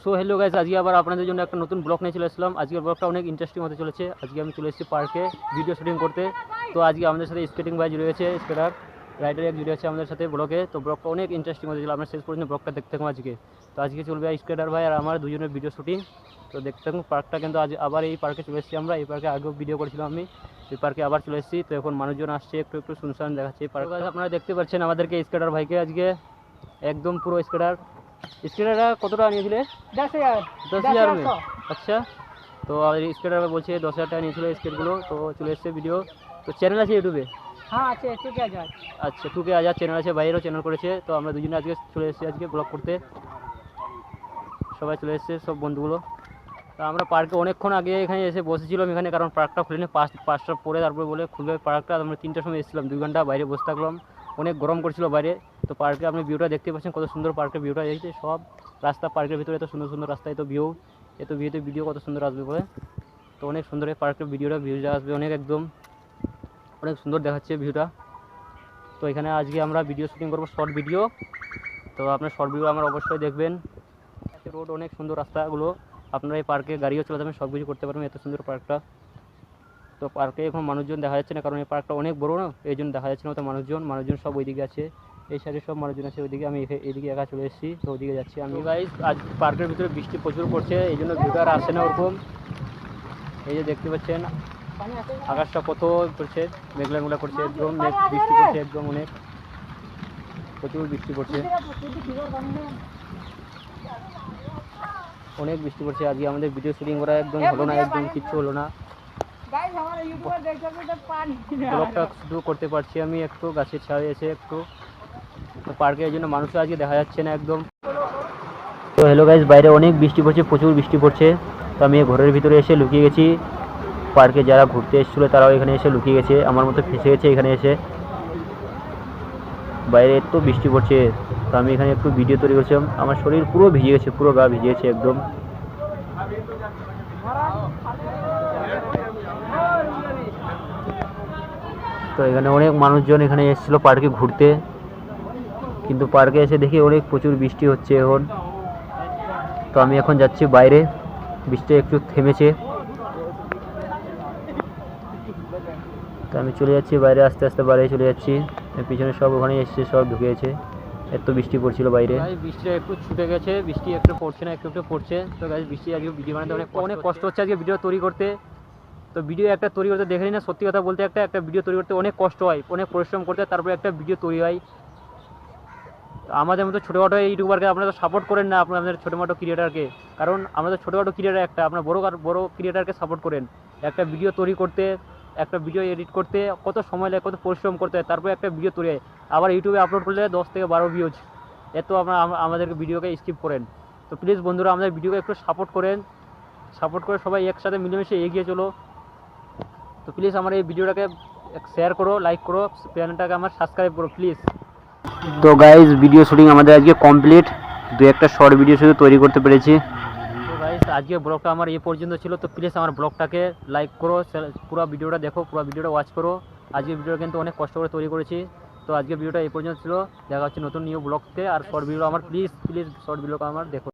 So hello guys, আজকে আবার আপনাদের জন্য একটা নতুন ব্লগ নিয়ে চলে আসলাম। আজকের ব্লগটা অনেক ইন্টারেস্টিং হতে চলেছে। আজকে আমি চলে এসেছি পার্কে ভিডিও শুটিং করতে। তো আজকে আমাদের সাথে স্কেটিং ভাই জুড়ে গেছে, স্কেটার রাইডার এক জুড়ে আছে আমাদের সাথে ব্লগে। তো ব্লগটা অনেক ইন্টারেস্টিং হতে চলে, আমরা শেষ পর্যন্ত ব্লগটা দেখতে থাকুন আজকে। তো আজকে চলবে স্কেটার ভাই আর আমার দুজনের ভিডিও শুটিং। তো দেখতে থাকুন। পার্কটা কিন্তু আজ আবার এই পার্কে চলে এসেছি আমরা। এই পার্কে আগেও ভিডিও করেছিলাম আমি, এই পার্কে আবার চলে এসেছি। তো এখন মানুষজন আসছে, একটু একটু শুনশান দেখাচ্ছে এই পার্কে। আপনারা দেখতে পাচ্ছেন আমাদেরকে স্কেটার ভাইকে আজকে একদম পুরো স্কেটার স্কেটারটা কত টাকা নিয়েছিলে? 10,000 10,000 में। अच्छा, তো স্কেটার বলছে 10,000 টাকা নিয়েছিল স্কেটগুলো। তো চলে এসছে ভিডিও। তো চ্যানেল আছে ইউটিউবে? হ্যাঁ আছে, 2,000। আচ্ছা, 2,000 চ্যানেল আছে, বাইরেও চ্যানেল করেছে। তো আমরা দুজনে আজকে চলে এসেছি আজকে ব্লগ করতে, সবাই চলে এসেছে সব বন্ধুগুলো। তো আমরা পার্কে অনেকক্ষণ আগে এখানে এসে বসেছিলাম এখানে, কারণ পার্কটা খুলেনি, 5টার পরে তারপরে বলে খুলবে পার্কটা। আমরা 3টার সময় এসেছিলাম, 2 ঘন্টা বাইরে বসে থাকলাম, অনেক গরম করছিল বাইরে। তো পার্কে আপনি ভিউটা দেখতে পাচ্ছেন, কত সুন্দর পার্কের ভিউটা দেখছে। সব রাস্তা পার্কের ভিতরে এত সুন্দর সুন্দর রাস্তা, এত ভিউতে ভিডিও কত সুন্দর আসবে বলে। তো অনেক সুন্দর এই পার্কের ভিউটা আসবে অনেক, একদম অনেক সুন্দর দেখাচ্ছে ভিউটা। তো এখানে আজকে আমরা ভিডিও শুটিং করবো, শর্ট ভিডিও। তো আপনার শর্ট ভিডিও আমার অবশ্যই দেখবেন। রোড অনেক সুন্দর, রাস্তাগুলো আপনারা এই পার্কে গাড়িও চলে যাবেন, সব কিছু করতে পারবেন, এত সুন্দর পার্কটা। তো পার্কে এখন মানুষজন দেখা যাচ্ছে না, কারণ এই পার্কটা অনেক বড় না, এই জন্য দেখা যাচ্ছে না। তো মানুষজন সব ওইদিকে আছে, এই সাইডে সব মানুষজন আছে ওইদিকে। আমি এইদিকে একা চলে এসেছি, তো ওইদিকে যাচ্ছি আমি। গাইস আজ পার্কের ভিতরে বৃষ্টি প্রচুর পড়ছে, এই জন্য ভিউটা আর আসে না ওরকম। এই যে দেখতে পাচ্ছেন আকাশটা কত করছে, মেঘলা করছে, একদম বৃষ্টি পড়ছে, একদম অনেক প্রচুর বৃষ্টি পড়ছে, অনেক বৃষ্টি পড়ছে। আজকে আমাদের ভিডিও শুটিং করা একদম হলো না, একদম কিচ্ছু হলো না। ব্লগটা শুরু করতে পারছি আমি একটু, গাছের ছায়া এসে একটু। তো পার্কে এই জন্য মানুষও আজকে দেখা যাচ্ছে না একদম। তো হ্যালো গাইস, বাইরে অনেক বৃষ্টি পড়ছে, প্রচুর বৃষ্টি পড়ছে। তো আমি ঘরের ভিতরে এসে লুকিয়ে গেছি। পার্কে যারা ঘুরতে এসেছিলো তারাও এখানে এসে লুকিয়ে গেছে, আমার মতো ফেসে গেছে এখানে এসে। বাইরে এত বৃষ্টি পড়ছে, তো আমি এখানে একটু ভিডিও তৈরি করছিলাম। আমার শরীর পুরো ভিজে গেছে, পুরো গা ভিজে গেছে একদম। তো এখানে অনেক মানুষজন এখানে এসেছিলো পার্কে ঘুরতে, কিন্তু পার্কে এসে দেখি অনেক প্রচুর বৃষ্টি হচ্ছে এখন। তো আমি এখন যাচ্ছি বাইরে, বৃষ্টি একটু থেমেছে। তো আমি চলে যাচ্ছি বাইরে, আস্তে আস্তে বাইরে চলে যাচ্ছি। পিছনে সব ওখানে এসছে, সব ঢুকে গেছে, এত বৃষ্টি পড়ছিল বাইরে। বৃষ্টিটা একটু ছুটে গেছে, বৃষ্টি একটু পড়ছে না, একটু একটু পড়ছে। তো গাইস বৃষ্টি আজকে ভিডিও বানাতে অনেক কষ্ট হচ্ছে আজকে ভিডিও তৈরি করতে। তো ভিডিও একটা তৈরি করতে দেখে নিন না, সত্যি কথা বলতে একটা ভিডিও তৈরি করতে অনেক কষ্ট হয়, অনেক পরিশ্রম করতে তারপরে একটা ভিডিও তৈরি হয়। আমাদের মতো ছোটোখাটো ইউটিউবারকে আপনারা তো সাপোর্ট করেন না, আপনাদের ছোটোখাটো ক্রিয়েটারকে। কারণ আমাদের ছোটোখাটো ক্রিয়েটার একটা, আপনার বড় ক্রিয়েটারকে সাপোর্ট করেন। একটা ভিডিও তৈরি করতে, একটা ভিডিও এডিট করতে কত সময় লাগে, কত পরিশ্রম করতে হয়, তারপরে একটা ভিডিও তৈরি হয়। আবার ইউটিউবে আপলোড করলে 10 থেকে 12 ভিউজ, এত আমাদেরকে ভিডিওকে স্কিপ করেন। তো প্লিজ বন্ধুরা, আমাদের ভিডিওকে একটু সাপোর্ট করেন, সাপোর্ট করে সবাই একসাথে মিলেমিশে এগিয়ে চলো। তো প্লিজ আমার এই ভিডিওটাকে শেয়ার করো, লাইক করো, চ্যানেলটাকে আমার সাবস্ক্রাইব করো প্লিজ। তো গাইজ ভিডিও শুটিং আমাদের আজকে কমপ্লিট, দু একটা শর্ট ভিডিও শুধু তৈরি করতে পেরেছি। তো গাইজ আজকে ব্লগটা আমার এই পর্যন্ত ছিল। তো প্লিজ আমার ব্লগটাকে লাইক করো, পুরো ভিডিওটা দেখো, পুরো ভিডিওটা ওয়াচ করো। আজকের ভিডিওটা কিন্তু অনেক কষ্ট করে তৈরি করেছি। তো আজকের ভিডিওটা এই পর্যন্ত ছিল, দেখা হচ্ছে নতুন নিউ ব্লগতে। আর শর্ট ভিডিও আমার প্লিজ শর্ট ভিডিওটা আমার দেখো।